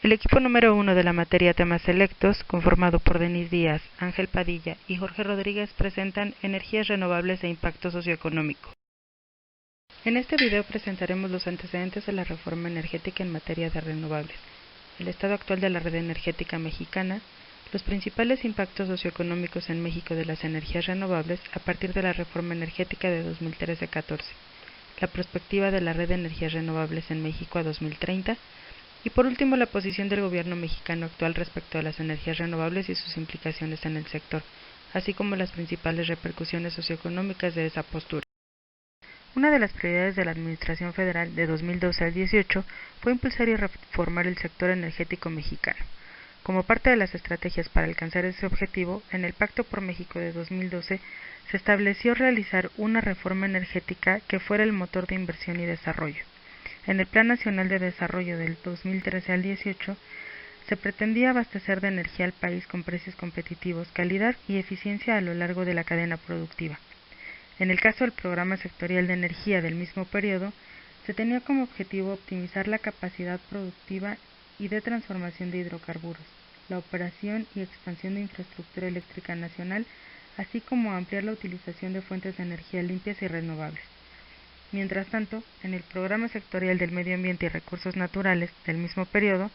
El equipo número 1 de la materia Temas Selectos, conformado por Denis Díaz, Ángel Padilla y Jorge Rodríguez, presentan energías renovables e impacto socioeconómico. En este video presentaremos los antecedentes de la reforma energética en materia de renovables, el estado actual de la red energética mexicana, los principales impactos socioeconómicos en México de las energías renovables a partir de la reforma energética de 2013-14, la perspectiva de la red de energías renovables en México a 2030, y por último la posición del gobierno mexicano actual respecto a las energías renovables y sus implicaciones en el sector, así como las principales repercusiones socioeconómicas de esa postura. Una de las prioridades de la Administración Federal de 2012 al 18 fue impulsar y reformar el sector energético mexicano. Como parte de las estrategias para alcanzar ese objetivo, en el Pacto por México de 2012 se estableció realizar una reforma energética que fuera el motor de inversión y desarrollo. En el Plan Nacional de Desarrollo del 2013 al 18 se pretendía abastecer de energía al país con precios competitivos, calidad y eficiencia a lo largo de la cadena productiva. En el caso del Programa Sectorial de Energía del mismo periodo, se tenía como objetivo optimizar la capacidad productiva y de transformación de hidrocarburos, la operación y expansión de infraestructura eléctrica nacional, así como ampliar la utilización de fuentes de energía limpias y renovables. Mientras tanto, en el Programa Sectorial del Medio Ambiente y Recursos Naturales del mismo periodo,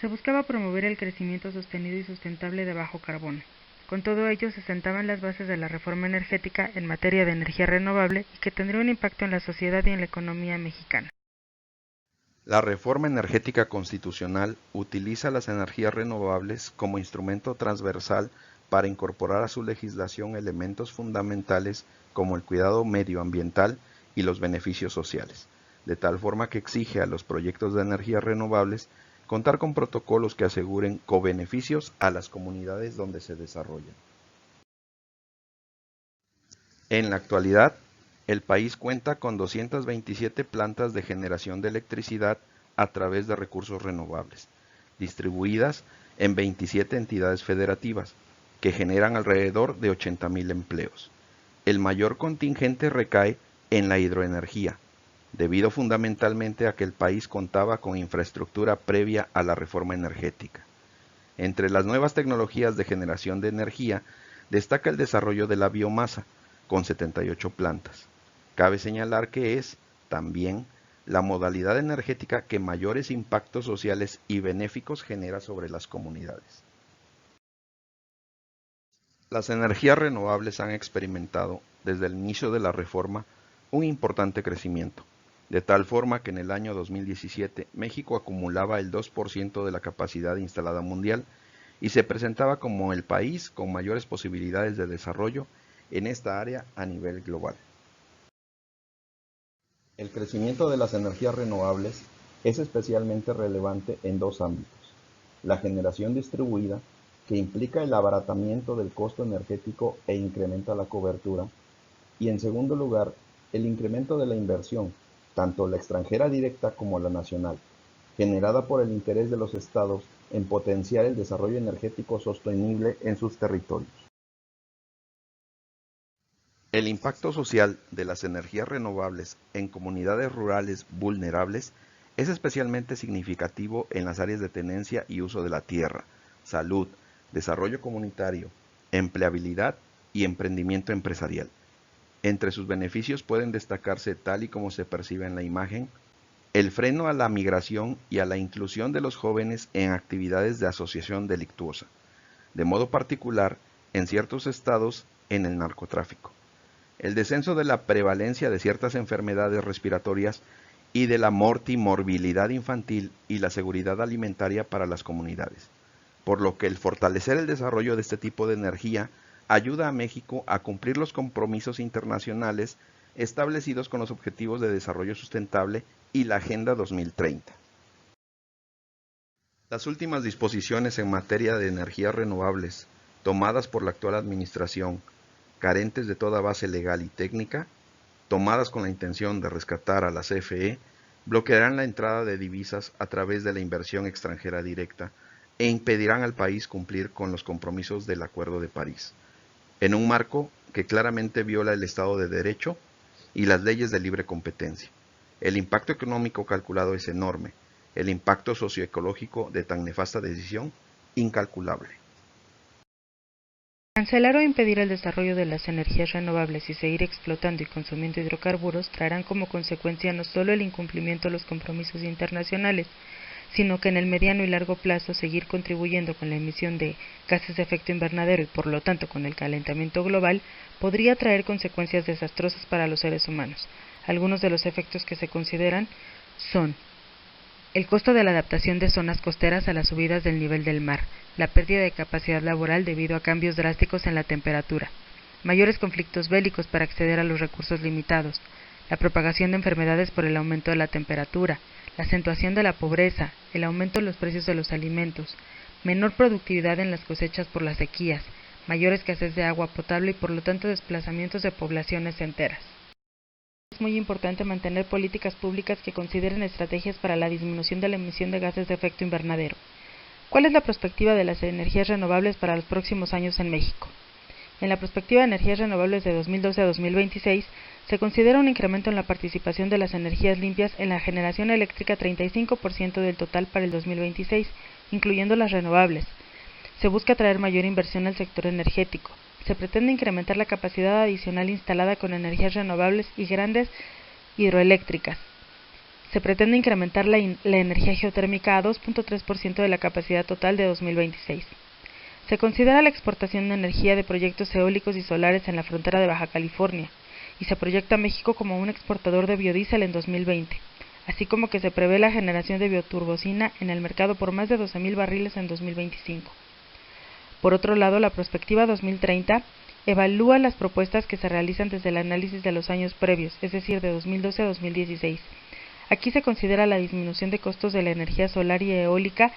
se buscaba promover el crecimiento sostenido y sustentable de bajo carbono. Con todo ello, se sentaban las bases de la reforma energética en materia de energía renovable y que tendría un impacto en la sociedad y en la economía mexicana. La reforma energética constitucional utiliza las energías renovables como instrumento transversal para incorporar a su legislación elementos fundamentales como el cuidado medioambiental y los beneficios sociales, de tal forma que exige a los proyectos de energías renovables contar con protocolos que aseguren cobeneficios a las comunidades donde se desarrollan. En la actualidad, el país cuenta con 227 plantas de generación de electricidad a través de recursos renovables, distribuidas en 27 entidades federativas, que generan alrededor de 80,000 empleos. El mayor contingente recae en la hidroenergía, debido fundamentalmente a que el país contaba con infraestructura previa a la reforma energética. Entre las nuevas tecnologías de generación de energía, destaca el desarrollo de la biomasa, con 78 plantas. Cabe señalar que es, también, la modalidad energética que mayores impactos sociales y benéficos genera sobre las comunidades. Las energías renovables han experimentado, desde el inicio de la reforma, un importante crecimiento, de tal forma que en el año 2017 México acumulaba el 2% de la capacidad instalada mundial y se presentaba como el país con mayores posibilidades de desarrollo en esta área a nivel global. El crecimiento de las energías renovables es especialmente relevante en dos ámbitos: la generación distribuida, que implica el abaratamiento del costo energético e incrementa la cobertura, y en segundo lugar, el incremento de la inversión, tanto la extranjera directa como la nacional, generada por el interés de los estados en potenciar el desarrollo energético sostenible en sus territorios. El impacto social de las energías renovables en comunidades rurales vulnerables es especialmente significativo en las áreas de tenencia y uso de la tierra, salud, desarrollo comunitario, empleabilidad y emprendimiento empresarial. Entre sus beneficios pueden destacarse, tal y como se percibe en la imagen, el freno a la migración y a la inclusión de los jóvenes en actividades de asociación delictuosa, de modo particular en ciertos estados en el narcotráfico, el descenso de la prevalencia de ciertas enfermedades respiratorias y de la morbilidad infantil y la seguridad alimentaria para las comunidades, por lo que el fortalecer el desarrollo de este tipo de energía ayuda a México a cumplir los compromisos internacionales establecidos con los Objetivos de Desarrollo Sustentable y la Agenda 2030. Las últimas disposiciones en materia de energías renovables, tomadas por la actual administración, carentes de toda base legal y técnica, tomadas con la intención de rescatar a la CFE, bloquearán la entrada de divisas a través de la inversión extranjera directa e impedirán al país cumplir con los compromisos del Acuerdo de París, en un marco que claramente viola el Estado de Derecho y las leyes de libre competencia. El impacto económico calculado es enorme, El impacto socioecológico de tan nefasta decisión, incalculable. Cancelar o impedir el desarrollo de las energías renovables y seguir explotando y consumiendo hidrocarburos traerán como consecuencia no solo el incumplimiento de los compromisos internacionales, sino que en el mediano y largo plazo seguir contribuyendo con la emisión de gases de efecto invernadero y por lo tanto con el calentamiento global podría traer consecuencias desastrosas para los seres humanos. Algunos de los efectos que se consideran son el costo de la adaptación de zonas costeras a las subidas del nivel del mar, la pérdida de capacidad laboral debido a cambios drásticos en la temperatura, mayores conflictos bélicos para acceder a los recursos limitados, la propagación de enfermedades por el aumento de la temperatura, la acentuación de la pobreza, el aumento en los precios de los alimentos, menor productividad en las cosechas por las sequías, mayor escasez de agua potable y por lo tanto desplazamientos de poblaciones enteras. Es muy importante mantener políticas públicas que consideren estrategias para la disminución de la emisión de gases de efecto invernadero. ¿Cuál es la perspectiva de las energías renovables para los próximos años en México? En la perspectiva de energías renovables de 2012 a 2026, se considera un incremento en la participación de las energías limpias en la generación eléctrica 35% del total para el 2026, incluyendo las renovables. Se busca atraer mayor inversión al sector energético. Se pretende incrementar la capacidad adicional instalada con energías renovables y grandes hidroeléctricas. Se pretende incrementar la energía geotérmica a 2.3% de la capacidad total de 2026. Se considera la exportación de energía de proyectos eólicos y solares en la frontera de Baja California, y se proyecta a México como un exportador de biodiesel en 2020, así como que se prevé la generación de bioturbocina en el mercado por más de 12,000 barriles en 2025. Por otro lado, la Prospectiva 2030 evalúa las propuestas que se realizan desde el análisis de los años previos, es decir, de 2012 a 2016. Aquí se considera la disminución de costos de la energía solar y eólica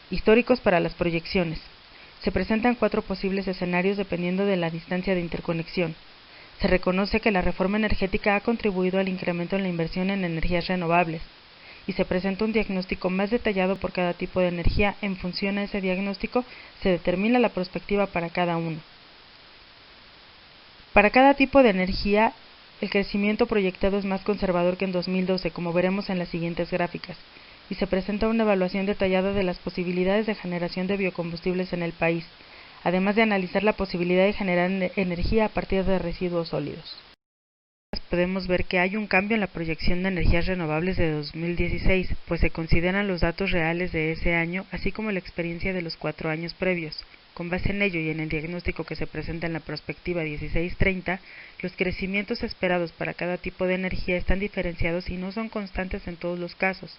históricos para las proyecciones. Se presentan 4 posibles escenarios dependiendo de la distancia de interconexión. Se reconoce que la reforma energética ha contribuido al incremento en la inversión en energías renovables, y se presenta un diagnóstico más detallado por cada tipo de energía. En función a ese diagnóstico, se determina la perspectiva para cada uno. Para cada tipo de energía, el crecimiento proyectado es más conservador que en 2012, como veremos en las siguientes gráficas, y se presenta una evaluación detallada de las posibilidades de generación de biocombustibles en el país, además de analizar la posibilidad de generar energía a partir de residuos sólidos. Podemos ver que hay un cambio en la proyección de energías renovables de 2016, pues se consideran los datos reales de ese año, así como la experiencia de los 4 años previos. Con base en ello y en el diagnóstico que se presenta en la Prospectiva 1630, los crecimientos esperados para cada tipo de energía están diferenciados y no son constantes en todos los casos.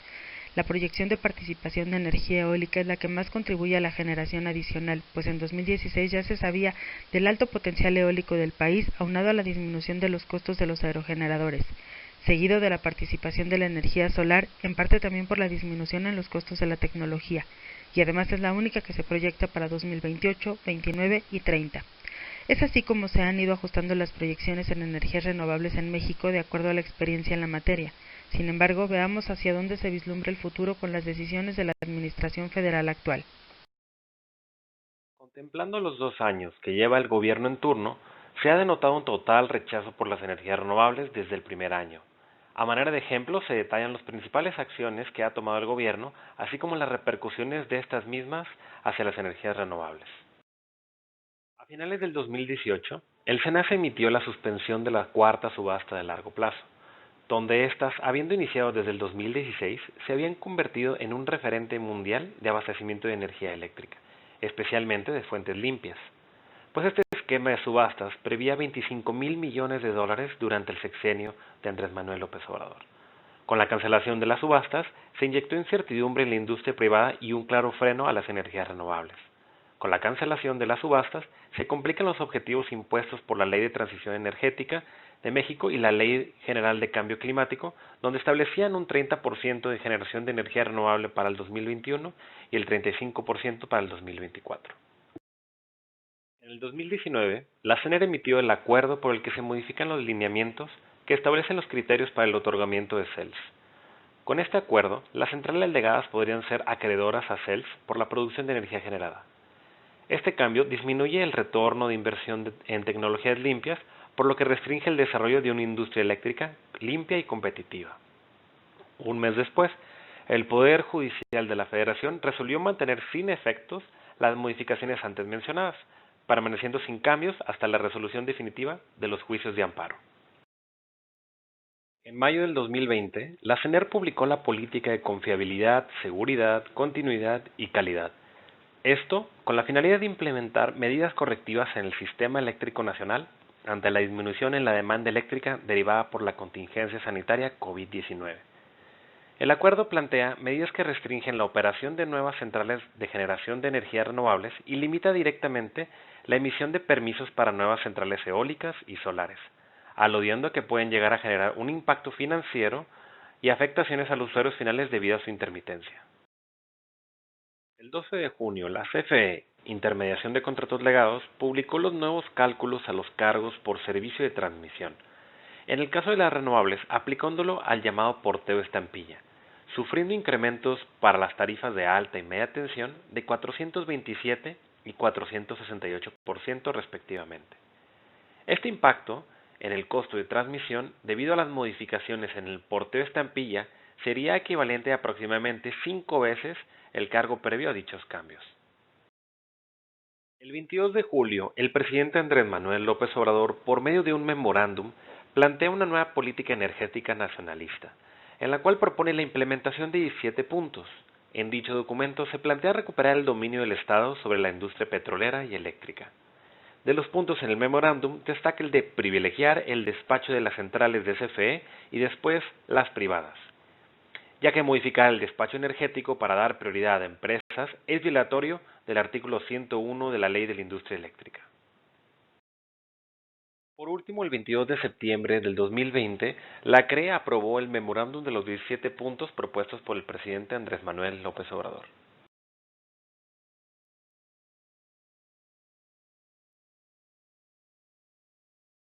La proyección de participación de energía eólica es la que más contribuye a la generación adicional, pues en 2016 ya se sabía del alto potencial eólico del país, aunado a la disminución de los costos de los aerogeneradores, seguido de la participación de la energía solar, en parte también por la disminución en los costos de la tecnología, y además es la única que se proyecta para 2028, 29 y 30. Es así como se han ido ajustando las proyecciones en energías renovables en México de acuerdo a la experiencia en la materia. Sin embargo, veamos hacia dónde se vislumbra el futuro con las decisiones de la Administración Federal actual. Contemplando los 2 años que lleva el gobierno en turno, se ha denotado un total rechazo por las energías renovables desde el primer año. A manera de ejemplo, se detallan las principales acciones que ha tomado el gobierno, así como las repercusiones de estas mismas hacia las energías renovables. A finales del 2018, el SENACE emitió la suspensión de la cuarta subasta de largo plazo, donde éstas, habiendo iniciado desde el 2016, se habían convertido en un referente mundial de abastecimiento de energía eléctrica, especialmente de fuentes limpias, pues este esquema de subastas prevía 25,000 millones de dólares durante el sexenio de Andrés Manuel López Obrador. Con la cancelación de las subastas, se inyectó incertidumbre en la industria privada y un claro freno a las energías renovables. Con la cancelación de las subastas, se complican los objetivos impuestos por la Ley de Transición Energética de México y la Ley General de Cambio Climático, donde establecían un 30% de generación de energía renovable para el 2021 y el 35% para el 2024. En el 2019, la CNR emitió el acuerdo por el que se modifican los lineamientos que establecen los criterios para el otorgamiento de CELS. Con este acuerdo, las centrales legadas podrían ser acreedoras a CELS por la producción de energía generada. Este cambio disminuye el retorno de inversión en tecnologías limpias, por lo que restringe el desarrollo de una industria eléctrica limpia y competitiva. Un mes después, el Poder Judicial de la Federación resolvió mantener sin efectos las modificaciones antes mencionadas, permaneciendo sin cambios hasta la resolución definitiva de los juicios de amparo. En mayo del 2020, la CENER publicó la política de confiabilidad, seguridad, continuidad y calidad. Esto con la finalidad de implementar medidas correctivas en el sistema eléctrico nacional ante la disminución en la demanda eléctrica derivada por la contingencia sanitaria COVID-19. El acuerdo plantea medidas que restringen la operación de nuevas centrales de generación de energías renovables y limita directamente la emisión de permisos para nuevas centrales eólicas y solares, aludiendo a que pueden llegar a generar un impacto financiero y afectaciones a los usuarios finales debido a su intermitencia. El 12 de junio, la CFE, Intermediación de Contratos Legados, publicó los nuevos cálculos a los cargos por servicio de transmisión. En el caso de las renovables, aplicándolo al llamado porteo estampilla, sufriendo incrementos para las tarifas de alta y media tensión de 427 y 468% respectivamente. Este impacto en el costo de transmisión, debido a las modificaciones en el porteo estampilla, sería equivalente a aproximadamente 5 veces el cargo previo a dichos cambios. El 22 de julio, el presidente Andrés Manuel López Obrador, por medio de un memorándum, plantea una nueva política energética nacionalista, en la cual propone la implementación de 17 puntos. En dicho documento se plantea recuperar el dominio del Estado sobre la industria petrolera y eléctrica. De los puntos en el memorándum destaca el de privilegiar el despacho de las centrales de CFE y después las privadas, ya que modificar el despacho energético para dar prioridad a empresas es violatorio del artículo 101 de la Ley de la Industria Eléctrica. Por último, el 22 de septiembre del 2020, la CRE aprobó el memorándum de los 17 puntos propuestos por el presidente Andrés Manuel López Obrador.